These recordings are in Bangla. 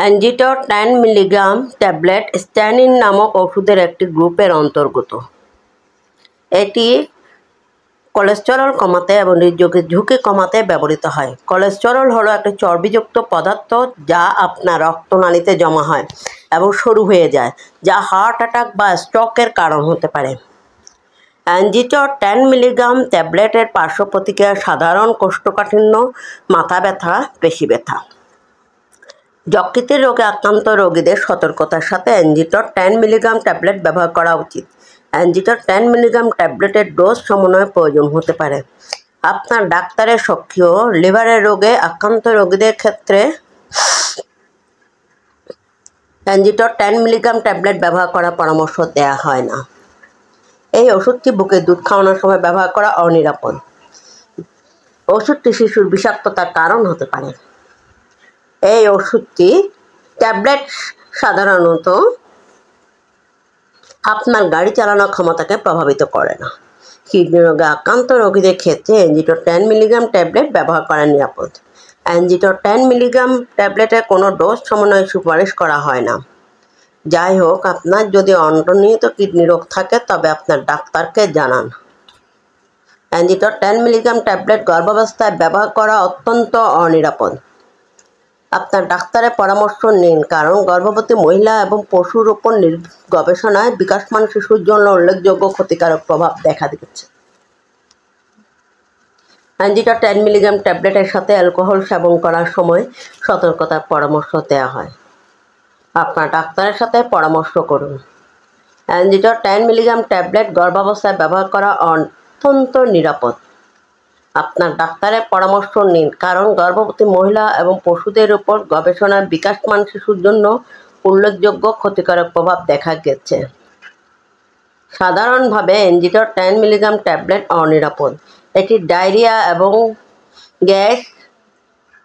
অ্যাঞ্জিটর 10 মিলিগ্রাম ট্যাবলেট স্ট্যানিন নামক ওষুধের একটি গ্রুপের অন্তর্গত। এটি কোলেস্টেরল কমাতে এবং হৃদরোগের ঝুঁকি কমাতে ব্যবহৃত হয়। কোলেস্টেরল হলো একটি চর্বিযুক্ত পদার্থ যা আপনার রক্তনালীতে জমা হয় এবং সরু হয়ে যায়, যা হার্ট অ্যাটাক বা স্ট্রোকের কারণ হতে পারে। অ্যাঞ্জিটর 10 মিলিগ্রাম ট্যাবলেটের পার্শ্ব প্রতিক্রিয়া সাধারণ কোষ্ঠকাঠিন্য, মাথা ব্যথা, পেশি ব্যথা। যকৃতের রোগে আক্রান্ত রোগীদের সতর্কতার সাথে অ্যাঞ্জিটর 10 মিলিগ্রাম ট্যাবলেট ব্যবহার করা উচিত। অ্যাঞ্জিটর 10 মিলিগ্রাম ট্যাবলেটের ডোজ সমন্বয় প্রয়োজন হতে পারে। আপনার ডাক্তারের সক্রিয় লিভারের রোগে আক্রান্ত রোগীদের ক্ষেত্রে অ্যাঞ্জিটর 10 মিলিগ্রাম ট্যাবলেট ব্যবহার করার পরামর্শ দেওয়া হয় না। এই ওষুধটি বুকের দুধ খাওয়ানোর সময় ব্যবহার করা অনিরাপদ। ওষুধটি শিশুর বিষাক্ততার কারণ হতে পারে। এই ওষুধটি ট্যাবলেট সাধারণত আপনার গাড়ি চালানোর ক্ষমতাকে প্রভাবিত করে না। কিডনি রোগে আক্রান্ত রোগীদের ক্ষেত্রে অ্যাঞ্জিটর 10 মিলিগ্রাম ট্যাবলেট ব্যবহার করা নিরাপদ। অ্যাঞ্জিটর 10 মিলিগ্রাম ট্যাবলেটের কোনো ডোজ সমন্বয় সুপারিশ করা হয় না। যাই হোক, আপনার যদি অন্তর্নিহিত কিডনি রোগ থাকে তবে আপনার ডাক্তারকে জানান। অ্যাঞ্জিটর 10 মিলিগ্রাম ট্যাবলেট গর্ভাবস্থায় ব্যবহার করা অত্যন্ত অনিরাপদ। আপনার ডাক্তারের পরামর্শ নিন, কারণ গর্ভবতী মহিলা এবং পশুর উপর গবেষণায় বিকাশমান শিশুর জন্য উল্লেখযোগ্য ক্ষতিকারক প্রভাব দেখা দিয়েছে। অ্যাঞ্জিটর 10 মিলিগ্রাম ট্যাবলেটের সাথে অ্যালকোহল সেবন করার সময় সতর্কতার পরামর্শ দেওয়া হয়। আপনার ডাক্তারের সাথে পরামর্শ করুন। অ্যাঞ্জিটর 10 মিলিগ্রাম ট্যাবলেট গর্ভাবস্থায় ব্যবহার করা অত্যন্ত নিরাপদ। আপনার ডাক্তারের পরামর্শ নিন, কারণ গর্ভবতী মহিলা এবং পশুদের উপর গবেষণার বিকাশমান শিশুর জন্য উল্লেখযোগ্য ক্ষতিকারক প্রভাব দেখা গেছে। সাধারণভাবে অ্যাঞ্জিটর 10 মিলিগ্রাম ট্যাবলেট অনিরাপদ। এটি ডায়রিয়া এবং গ্যাস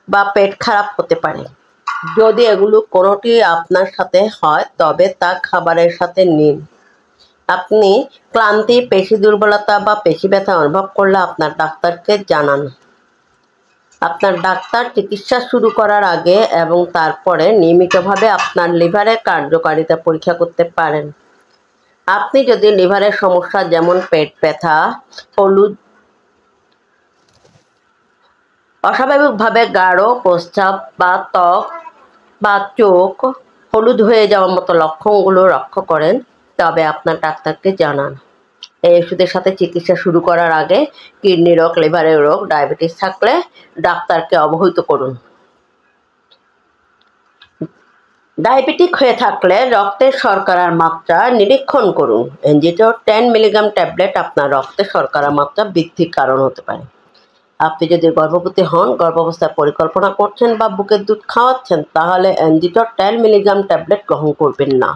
বা পেট খারাপ হতে পারে। যদি এগুলো কোনোটি আপনার সাথে হয় তবে তা খাবারের সাথে নিন। আপনি ক্লান্তি, পেশি দুর্বলতা বা পেশি ব্যথা অনুভব করলে আপনার ডাক্তারকে জানান। আপনার ডাক্তার চিকিৎসা শুরু করার আগে এবং তারপরে নিয়মিতভাবে আপনার লিভারের কার্যকারিতা পরীক্ষা করতে পারেন। আপনি যদি লিভারের সমস্যা যেমন পেট ব্যথা, হলুদ, অস্বাভাবিকভাবে গাঢ় প্রস্রাব বা ত্বক বা চোখ হলুদ হয়ে যাওয়ার মতো লক্ষণগুলো লক্ষ্য করেন, তবে আপনার ডাক্তারকে জানান। এই ওষুধের সাথে চিকিৎসা শুরু করার আগে কিডনি রোগ, লিভারের রোগ, ডায়াবেটিস থাকলে ডাক্তারকে অবহিত করুন। ডায়াবেটিক হয়ে থাকলে রক্তের শর্করার মাত্রা নিরীক্ষণ করুন। অ্যাঞ্জিটর 10 মিলিগ্রাম ট্যাবলেট আপনার রক্তের শর্করার মাত্রা বৃদ্ধির কারণ হতে পারে। আপনি যদি গর্ভবতী হন, গর্ভাবস্থায় পরিকল্পনা করছেন বা বুকের দুধ খাওয়াচ্ছেন, তাহলে অ্যাঞ্জিটর 10 মিলিগ্রাম ট্যাবলেট গ্রহণ করবেন না।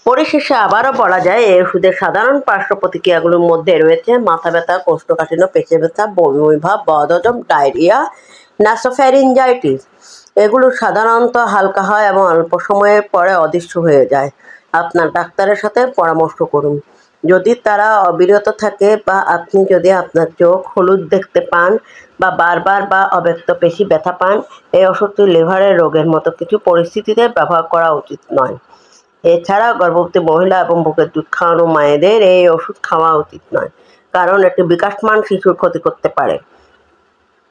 পরিশেষে আবারও বলা যায়, এই ওষুধের সাধারণ পার্শ্ব প্রতিক্রিয়াগুলোর মধ্যে রয়েছে মাথা ব্যথা, কোষ্ঠকাঠিন্য, পেশি ব্যথা, বমি ভাব, বদহজম, ডায়রিয়া, নাসোফ্যারিঞ্জাইটিস। এগুলো সাধারণত হালকা হয় এবং অল্প সময়ের পরে অদৃশ্য হয়ে যায়। আপনার ডাক্তারের সাথে পরামর্শ করুন। যদি তারা অবিরত থাকে বা আপনি যদি আপনার চোখ হলুদ দেখতে পান বা বারবার বা অব্যক্ত পেশি ব্যথা পান, এই ওষুধটি লিভারের রোগের মতো কিছু পরিস্থিতিতে ব্যবহার করা উচিত নয়। এছাড়া গর্ভবতী মহিলা এবং বুকের দুধ খাওয়ানো মায়েদের এই ওষুধ খাওয়া উচিত নয়, কারণ এটি বিকাশমান শিশুর ক্ষতি করতে পারে।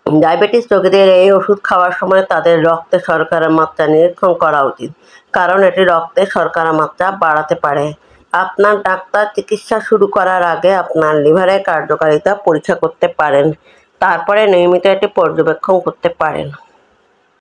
ডায়াবেটিস রোগীদের এই ওষুধ খাওয়ার সময় তাদের রক্তে শর্করার মাত্রা নিরীক্ষণ করা উচিত, কারণ এটি রক্তে শর্করার মাত্রা বাড়াতে পারে। আপনার ডাক্তার চিকিৎসা শুরু করার আগে আপনার লিভারের কার্যকারিতা পরীক্ষা করতে পারেন, তারপরে নিয়মিত এটি পর্যবেক্ষণ করতে পারেন।